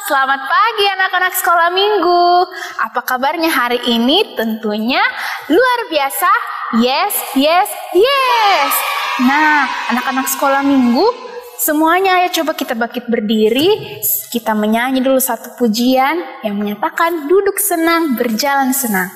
Selamat pagi anak-anak sekolah minggu. Apa kabarnya hari ini? Tentunya luar biasa. Yes, yes, yes. Nah, anak-anak sekolah minggu, semuanya ayo coba kita bangkit berdiri. Kita menyanyi dulu satu pujian yang menyatakan duduk senang, berjalan senang.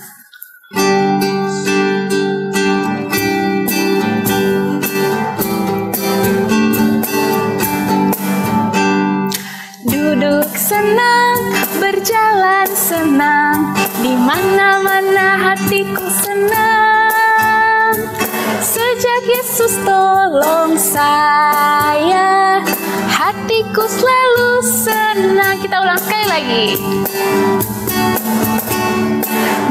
Duduk senang, berjalan senang, di mana-mana hatiku senang. Sejak Yesus tolong saya, hatiku selalu senang. Kita ulang sekali lagi.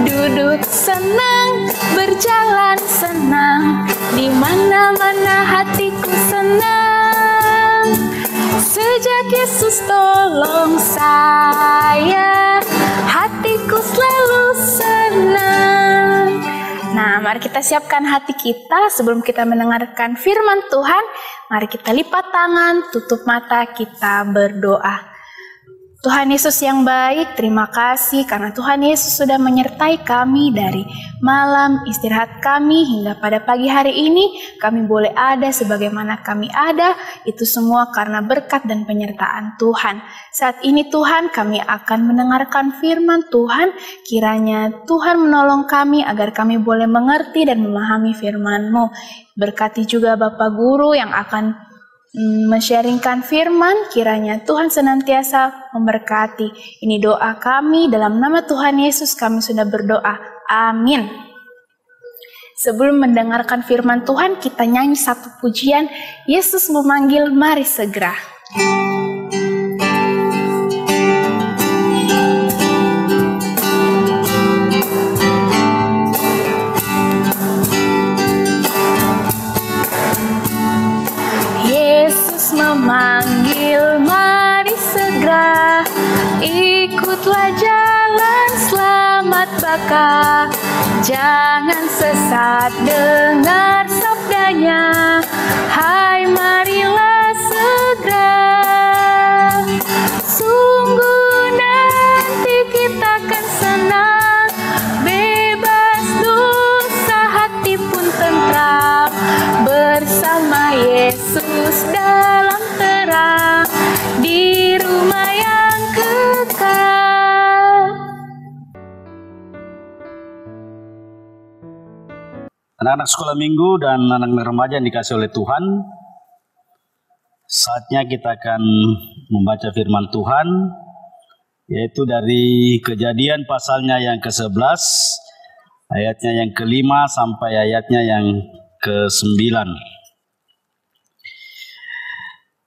Duduk senang, berjalan senang, di mana-mana hatiku senang. Sejak Yesus tolong saya, hatiku selalu senang. Nah, mari kita siapkan hati kita sebelum kita mendengarkan firman Tuhan. Mari kita lipat tangan, tutup mata, kita berdoa. Tuhan Yesus yang baik, terima kasih karena Tuhan Yesus sudah menyertai kami dari malam istirahat kami hingga pada pagi hari ini. Kami boleh ada sebagaimana kami ada, itu semua karena berkat dan penyertaan Tuhan. Saat ini Tuhan, kami akan mendengarkan firman Tuhan. Kiranya Tuhan menolong kami agar kami boleh mengerti dan memahami firman-Mu. Berkati juga Bapak Guru yang akan men-sharingkan firman, kiranya Tuhan senantiasa memberkati. Ini doa kami, dalam nama Tuhan Yesus kami sudah berdoa. Amin. Sebelum mendengarkan firman Tuhan, kita nyanyi satu pujian, Yesus memanggil, mari segera. Memanggil, mari segera, ikutlah jalan selamat baka. Jangan sesat dengar sabdanya, hai marilah segera. Sungguh nanti kita akan senang, bebas dosa hati pun tentram, bersama Yesus dalam terang, di rumah yang kekal. Anak-anak sekolah minggu dan anak-anak remaja yang dikasih oleh Tuhan, saatnya kita akan membaca firman Tuhan, yaitu dari Kejadian pasalnya yang ke-11, ayatnya yang ke-5 sampai ayatnya yang ke-9.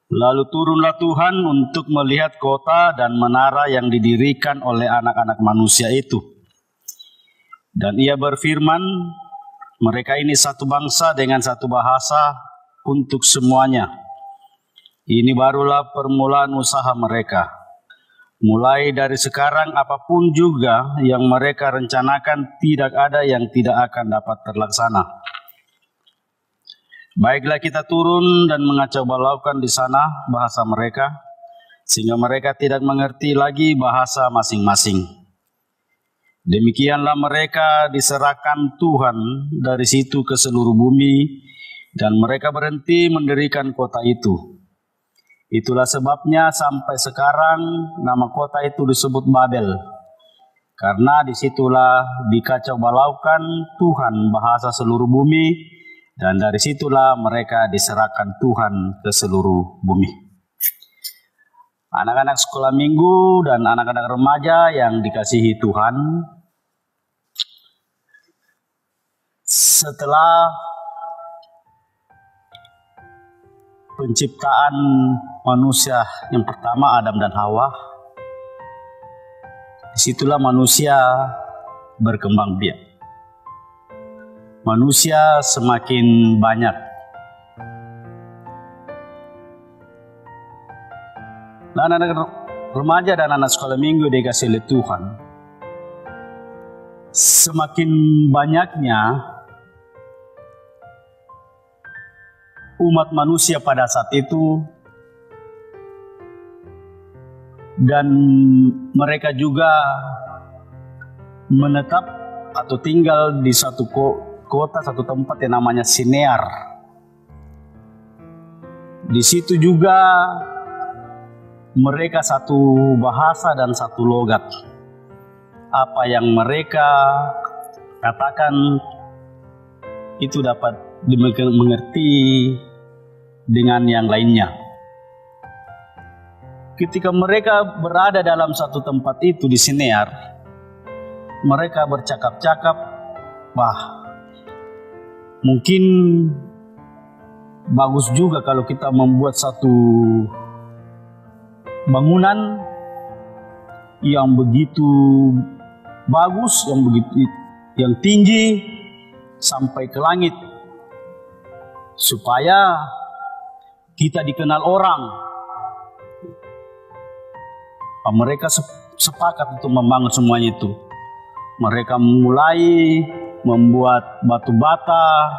Lalu turunlah Tuhan untuk melihat kota dan menara yang didirikan oleh anak-anak manusia itu. Dan ia berfirman, mereka ini satu bangsa dengan satu bahasa untuk semuanya. Ini barulah permulaan usaha mereka. Mulai dari sekarang apapun juga yang mereka rencanakan tidak ada yang tidak akan dapat terlaksana. Baiklah kita turun dan mengacau balaukan di sana bahasa mereka, sehingga mereka tidak mengerti lagi bahasa masing-masing. Demikianlah mereka diserahkan Tuhan dari situ ke seluruh bumi, dan mereka berhenti mendirikan kota itu. Itulah sebabnya sampai sekarang nama kota itu disebut Babel, karena disitulah dikacau balaukan Tuhan bahasa seluruh bumi, dan dari situlah mereka diserahkan Tuhan ke seluruh bumi. Anak-anak sekolah minggu dan anak-anak remaja yang dikasihi Tuhan, setelah penciptaan manusia yang pertama, Adam dan Hawa, disitulah manusia berkembang biak. Manusia semakin banyak. Dan anak-anak remaja dan anak sekolah minggu dikasih oleh Tuhan, semakin banyaknya umat manusia pada saat itu dan mereka juga menetap atau tinggal di satu kota, satu tempat yang namanya Sinear. Di situ juga mereka satu bahasa dan satu logat. Apa yang mereka katakan itu dapat dimengerti dengan yang lainnya. Ketika mereka berada dalam satu tempat itu di Sinear, mereka bercakap-cakap, mungkin bagus juga kalau kita membuat satu bangunan yang begitu bagus, yang tinggi sampai ke langit, supaya kita dikenal orang. Mereka sepakat untuk membangun semuanya itu. Mereka mulai membuat batu bata,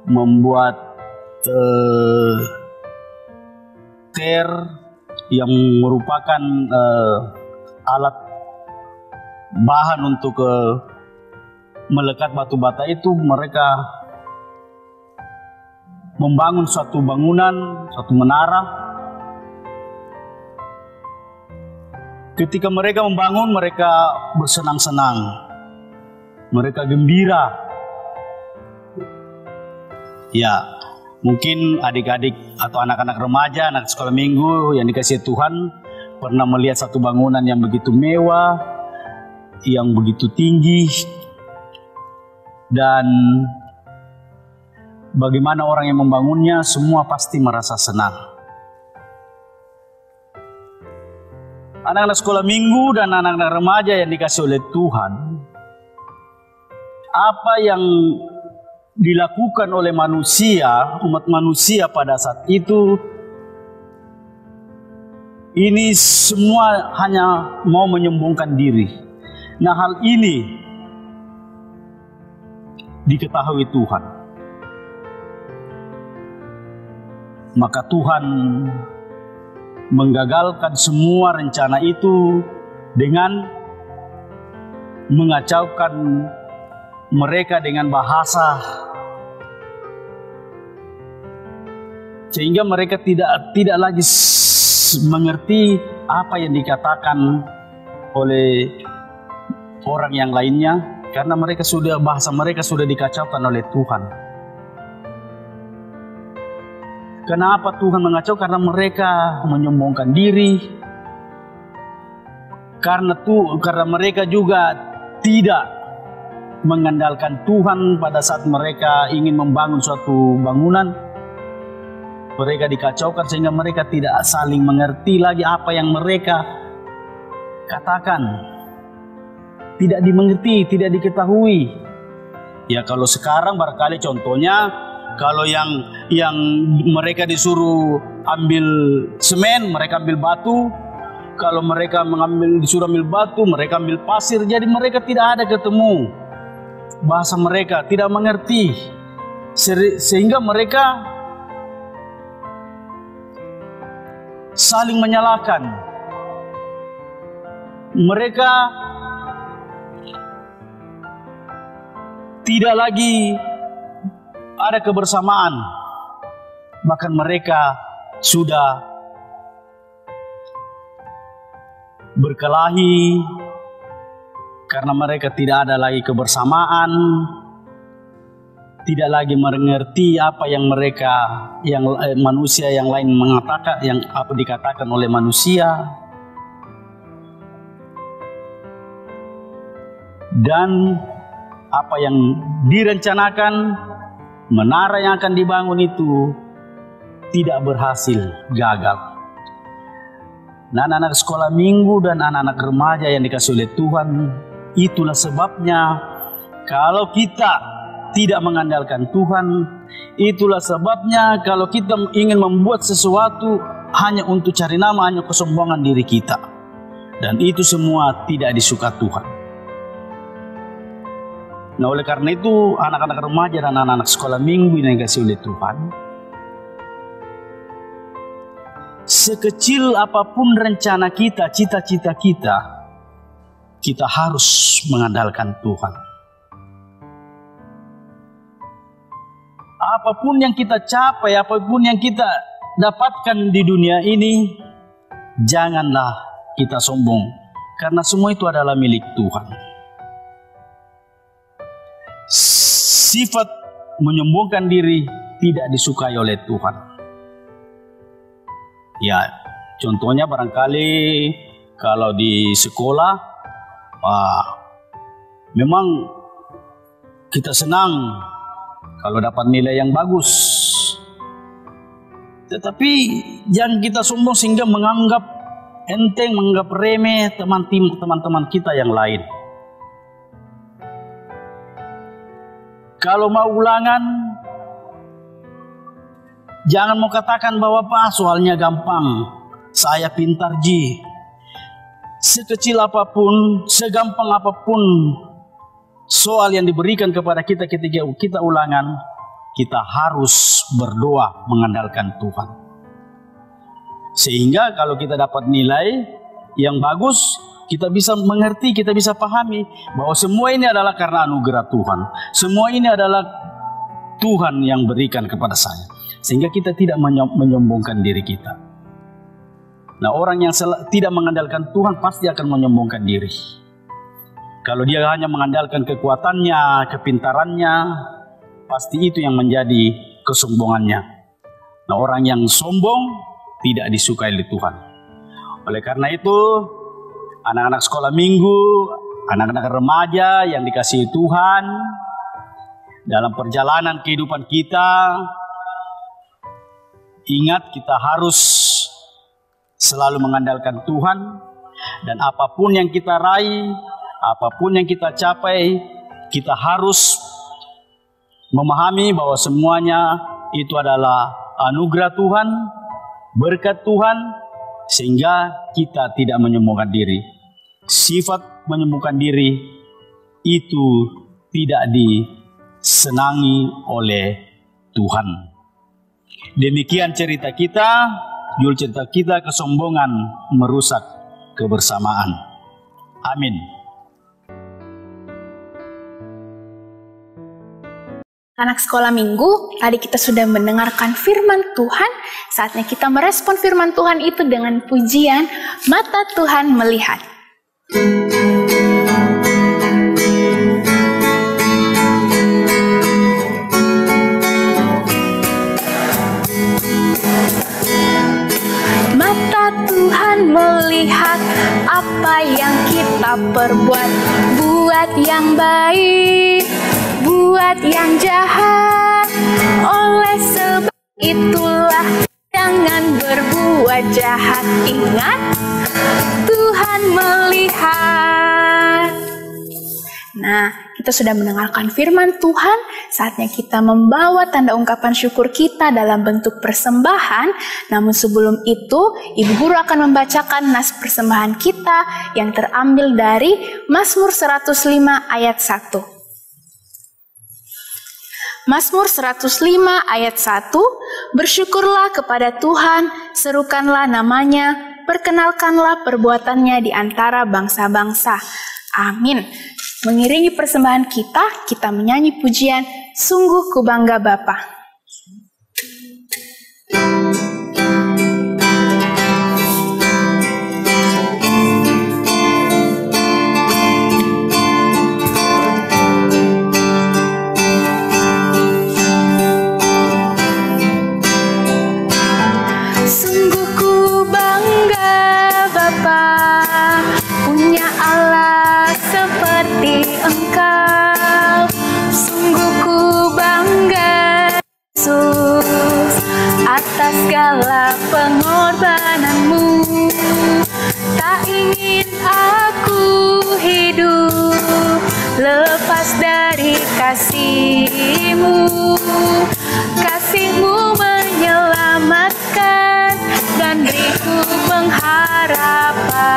membuat ter yang merupakan alat bahan untuk melekat batu bata itu. Mereka membangun suatu bangunan, suatu menara. Ketika mereka membangun, mereka bersenang-senang, mereka gembira. Ya, mungkin adik-adik atau anak-anak remaja, anak sekolah minggu yang dikasihi Tuhan pernah melihat satu bangunan yang begitu mewah, yang begitu tinggi, dan bagaimana orang yang membangunnya semua pasti merasa senang. Anak-anak sekolah minggu dan anak-anak remaja yang dikasih oleh Tuhan, apa yang dilakukan oleh manusia, umat manusia pada saat itu, ini semua hanya mau menyombongkan diri. Nah, hal ini diketahui Tuhan. Maka Tuhan menggagalkan semua rencana itu dengan mengacaukan mereka dengan bahasa, sehingga mereka tidak lagi mengerti apa yang dikatakan oleh orang yang lainnya, karena bahasa mereka sudah dikacaukan oleh Tuhan. Kenapa Tuhan mengacau? Karena mereka menyombongkan diri. Karena mereka juga tidak mengandalkan Tuhan pada saat mereka ingin membangun suatu bangunan. Mereka dikacaukan sehingga mereka tidak saling mengerti lagi apa yang mereka katakan. Tidak dimengerti, tidak diketahui. Ya, kalau sekarang barangkali contohnya, kalau yang mereka disuruh ambil semen, mereka ambil batu. Kalau mereka disuruh ambil batu, mereka ambil pasir. Jadi mereka tidak ada ketemu. Bahasa mereka tidak mengerti. Sehingga mereka saling menyalahkan. Mereka tidak lagi ada kebersamaan. Bahkan mereka sudah berkelahi karena mereka tidak ada lagi kebersamaan, tidak lagi mengerti apa yang manusia yang lain mengatakan, yang apa dikatakan oleh manusia. Dan apa yang direncanakan, menara yang akan dibangun itu tidak berhasil, gagal. Nah, anak-anak sekolah minggu dan anak-anak remaja yang dikasih oleh Tuhan, itulah sebabnya kalau kita tidak mengandalkan Tuhan, itulah sebabnya kalau kita ingin membuat sesuatu hanya untuk cari nama, hanya kesombongan diri kita. Dan itu semua tidak disuka Tuhan. Nah, oleh karena itu anak-anak remaja dan anak-anak sekolah minggu yang dikasih oleh Tuhan, sekecil apapun rencana kita, cita-cita kita, kita harus mengandalkan Tuhan. Apapun yang kita capai, apapun yang kita dapatkan di dunia ini, janganlah kita sombong, karena semua itu adalah milik Tuhan. Sifat menyombongkan diri tidak disukai oleh Tuhan. Ya, contohnya barangkali kalau di sekolah, memang kita senang kalau dapat nilai yang bagus. Tetapi jangan kita sombong sehingga menganggap enteng, menganggap remeh teman-teman kita yang lain. Kalau mau ulangan, jangan mau katakan bahwa Pak, soalnya gampang, saya pintar ji. Sekecil apapun, segampang apapun soal yang diberikan kepada kita ketika kita ulangan, kita harus berdoa mengandalkan Tuhan. Sehingga kalau kita dapat nilai yang bagus, kita bisa mengerti, kita bisa pahami bahwa semua ini adalah karena anugerah Tuhan. Semua ini adalah Tuhan yang berikan kepada saya. Sehingga kita tidak menyombongkan diri kita. Nah, orang yang tidak mengandalkan Tuhan pasti akan menyombongkan diri. Kalau dia hanya mengandalkan kekuatannya, kepintarannya, pasti itu yang menjadi kesombongannya. Nah, orang yang sombong tidak disukai oleh Tuhan. Oleh karena itu, anak-anak sekolah minggu, anak-anak remaja yang dikasihi Tuhan, dalam perjalanan kehidupan kita, ingat kita harus selalu mengandalkan Tuhan, dan apapun yang kita raih, apapun yang kita capai, kita harus memahami bahwa semuanya itu adalah anugerah Tuhan, berkat Tuhan, sehingga kita tidak menyombongkan diri. Sifat menyombongkan diri itu tidak disenangi oleh Tuhan. Demikian cerita kita, judul cerita kita, kesombongan merusak kebersamaan. Amin. Anak sekolah minggu, tadi kita sudah mendengarkan firman Tuhan. Saatnya kita merespon firman Tuhan itu dengan pujian, mata Tuhan melihat. Mata Tuhan melihat apa yang kita perbuat, buat yang baik, buat yang jahat. Oleh sebab itulah jangan berbuat jahat. Ingat, Tuhan melihat. Nah, kita sudah mendengarkan firman Tuhan. Saatnya kita membawa tanda ungkapan syukur kita dalam bentuk persembahan. Namun sebelum itu, Ibu Guru akan membacakan nas persembahan kita yang terambil dari Mazmur 105 ayat 1. Mazmur 105 ayat 1, bersyukurlah kepada Tuhan, serukanlah namanya, perkenalkanlah perbuatannya di antara bangsa-bangsa. Amin. Mengiringi persembahan kita menyanyi pujian, sungguh ku bangga Bapa. Engkau, sungguh ku bangga Yesus atas segala pengorbananmu. Tak ingin aku hidup lepas dari kasih-Mu. Kasih-Mu menyelamatkan dan beriku pengharapan.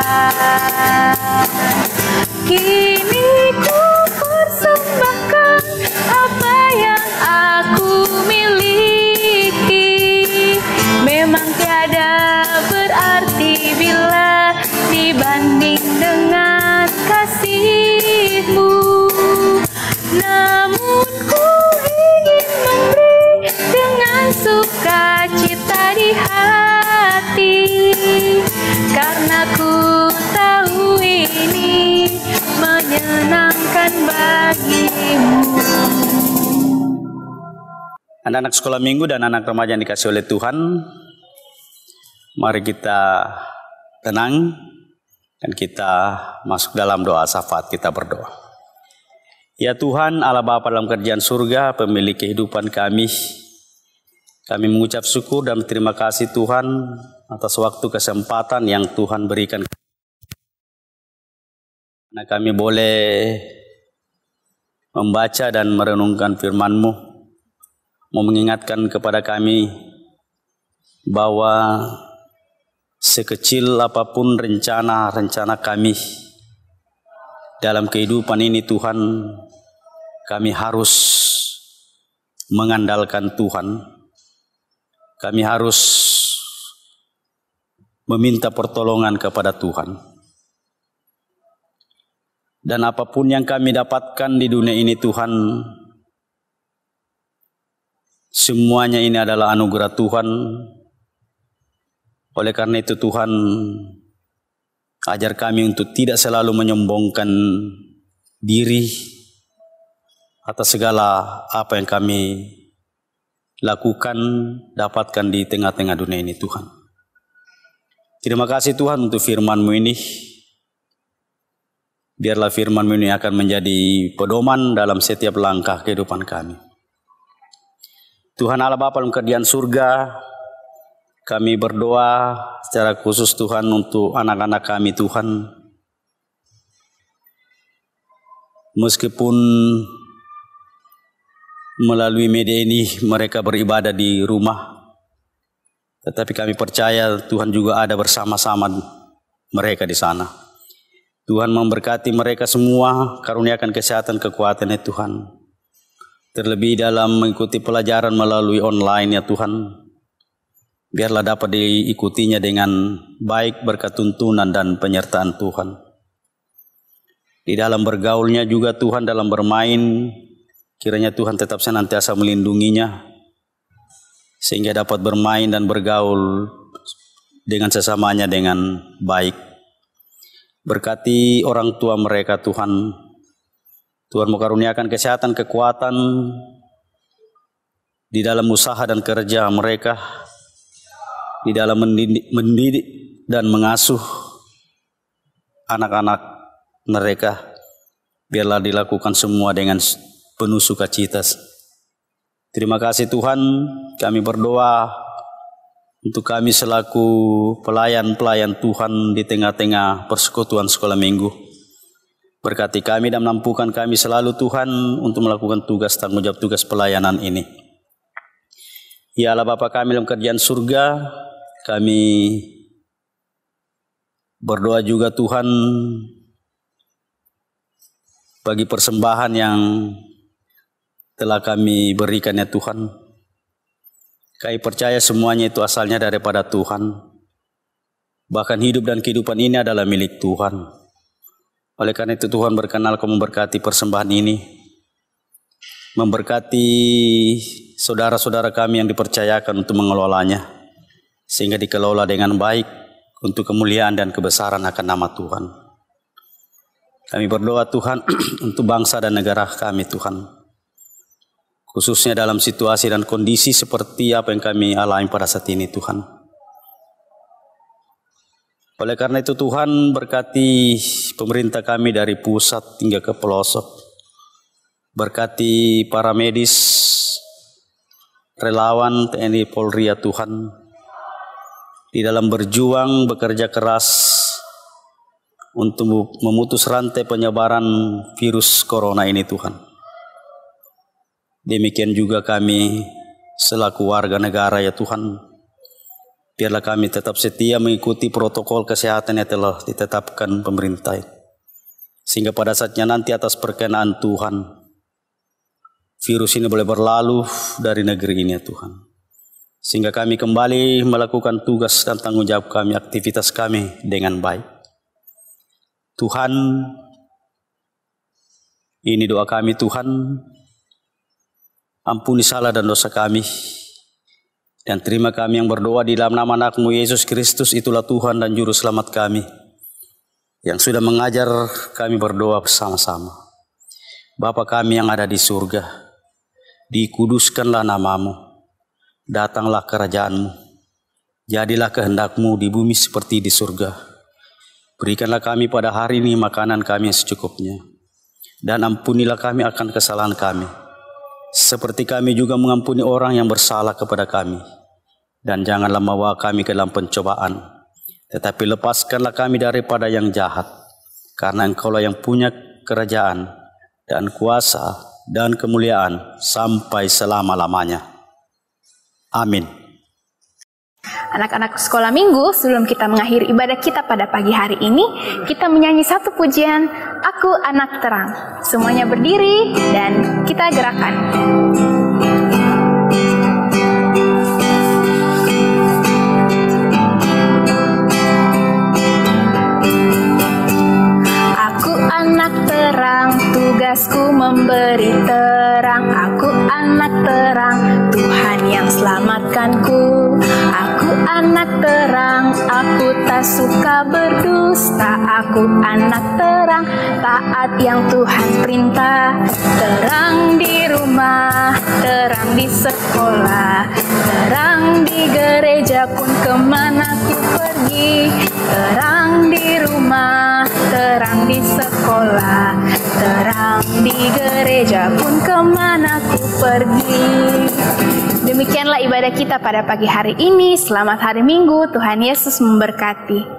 Kini ku persembahkan apa yang aku miliki. Memang tiada menyenangkan bagimu. Anak-anak sekolah minggu dan anak remaja yang dikasih oleh Tuhan, mari kita tenang dan kita masuk dalam doa syafaat. Kita berdoa. Ya Tuhan, Allah Bapa dalam kerajaan surga, pemilik kehidupan kami mengucap syukur dan terima kasih Tuhan atas waktu kesempatan yang Tuhan berikan. Nah, kami boleh membaca dan merenungkan firman-Mu, mau mengingatkan kepada kami bahwa sekecil apapun rencana kami dalam kehidupan ini Tuhan, kami harus mengandalkan Tuhan. Kami harus meminta pertolongan kepada Tuhan. Dan apapun yang kami dapatkan di dunia ini Tuhan, semuanya ini adalah anugerah Tuhan. Oleh karena itu Tuhan, ajar kami untuk tidak selalu menyombongkan diri atas segala apa yang kami lakukan, dapatkan di tengah-tengah dunia ini Tuhan. Terima kasih Tuhan untuk firman-Mu ini. Biarlah firman-Mu ini akan menjadi pedoman dalam setiap langkah kehidupan kami. Tuhan Allah Bapa dalam kerajaan surga, kami berdoa secara khusus Tuhan untuk anak-anak kami Tuhan. Meskipun melalui media ini mereka beribadah di rumah, tetapi kami percaya Tuhan juga ada bersama-sama mereka di sana. Tuhan memberkati mereka semua, karuniakan kesehatan, kekuatan ya Tuhan. Terlebih dalam mengikuti pelajaran melalui online ya Tuhan, biarlah dapat diikutinya dengan baik berkat tuntunan dan penyertaan Tuhan. Di dalam bergaulnya juga Tuhan, dalam bermain, kiranya Tuhan tetap senantiasa melindunginya, sehingga dapat bermain dan bergaul dengan sesamanya dengan baik. Berkati orang tua mereka Tuhan. Tuhan mengaruniakan kesehatan, kekuatan di dalam usaha dan kerja mereka, di dalam mendidik dan mengasuh anak-anak mereka. Biarlah dilakukan semua dengan penuh sukacita. Terima kasih Tuhan, kami berdoa untuk kami selaku pelayan-pelayan Tuhan di tengah-tengah persekutuan sekolah minggu. Berkati kami dan mampukan kami selalu Tuhan untuk melakukan tugas tanggung jawab tugas pelayanan ini. Ya Allah Bapa kami dalam kerajaan surga, kami berdoa juga Tuhan bagi persembahan yang telah kami berikan ya Tuhan. Kami percaya semuanya itu asalnya daripada Tuhan. Bahkan hidup dan kehidupan ini adalah milik Tuhan. Oleh karena itu Tuhan berkenan Kau memberkati persembahan ini. Memberkati saudara-saudara kami yang dipercayakan untuk mengelolanya. Sehingga dikelola dengan baik untuk kemuliaan dan kebesaran akan nama Tuhan. Kami berdoa Tuhan untuk bangsa dan negara kami Tuhan. Khususnya dalam situasi dan kondisi seperti apa yang kami alami pada saat ini Tuhan. Oleh karena itu Tuhan berkati pemerintah kami dari pusat hingga ke pelosok. Berkati para medis, relawan TNI Polri ya Tuhan. Di dalam berjuang bekerja keras untuk memutus rantai penyebaran virus corona ini Tuhan. Demikian juga kami selaku warga negara ya Tuhan. Biarlah kami tetap setia mengikuti protokol kesehatan yang telah ditetapkan pemerintah. Sehingga pada saatnya nanti atas perkenaan Tuhan, virus ini boleh berlalu dari negeri ini ya Tuhan. Sehingga kami kembali melakukan tugas dan tanggung jawab kami, aktivitas kami dengan baik. Tuhan, ini doa kami Tuhan. Ampuni salah dan dosa kami. Dan terima kami yang berdoa di dalam nama anak-Mu Yesus Kristus, itulah Tuhan dan Juru Selamat kami. yang sudah mengajar kami berdoa bersama-sama. Bapa kami yang ada di surga, dikuduskanlah namamu, datanglah kerajaanmu, jadilah kehendak-Mu di bumi seperti di surga. Berikanlah kami pada hari ini makanan kami yang secukupnya, dan ampunilah kami akan kesalahan kami, seperti kami juga mengampuni orang yang bersalah kepada kami. Dan janganlah membawa kami ke dalam pencobaan, tetapi lepaskanlah kami daripada yang jahat, karena Engkaulah yang punya kerajaan dan kuasa dan kemuliaan sampai selama-lamanya. Amin. Anak-anak sekolah minggu, sebelum kita mengakhiri ibadah kita pada pagi hari ini, kita menyanyi satu pujian, Aku Anak Terang. Semuanya berdiri dan kita gerakan. Anak terang, tugasku memberi terang. Aku anak terang, Tuhan yang selamatkanku. Aku anak terang, aku tak suka berdusta. Aku anak terang, taat yang Tuhan perintah. Terang di rumah, terang di sekolah, terang di gereja pun kemana ku pergi. Terang di rumah, terang di sekolah, terang di gereja pun kemana ku pergi. Demikianlah ibadah kita pada pagi hari ini. Selamat hari Minggu, Tuhan Yesus memberkati.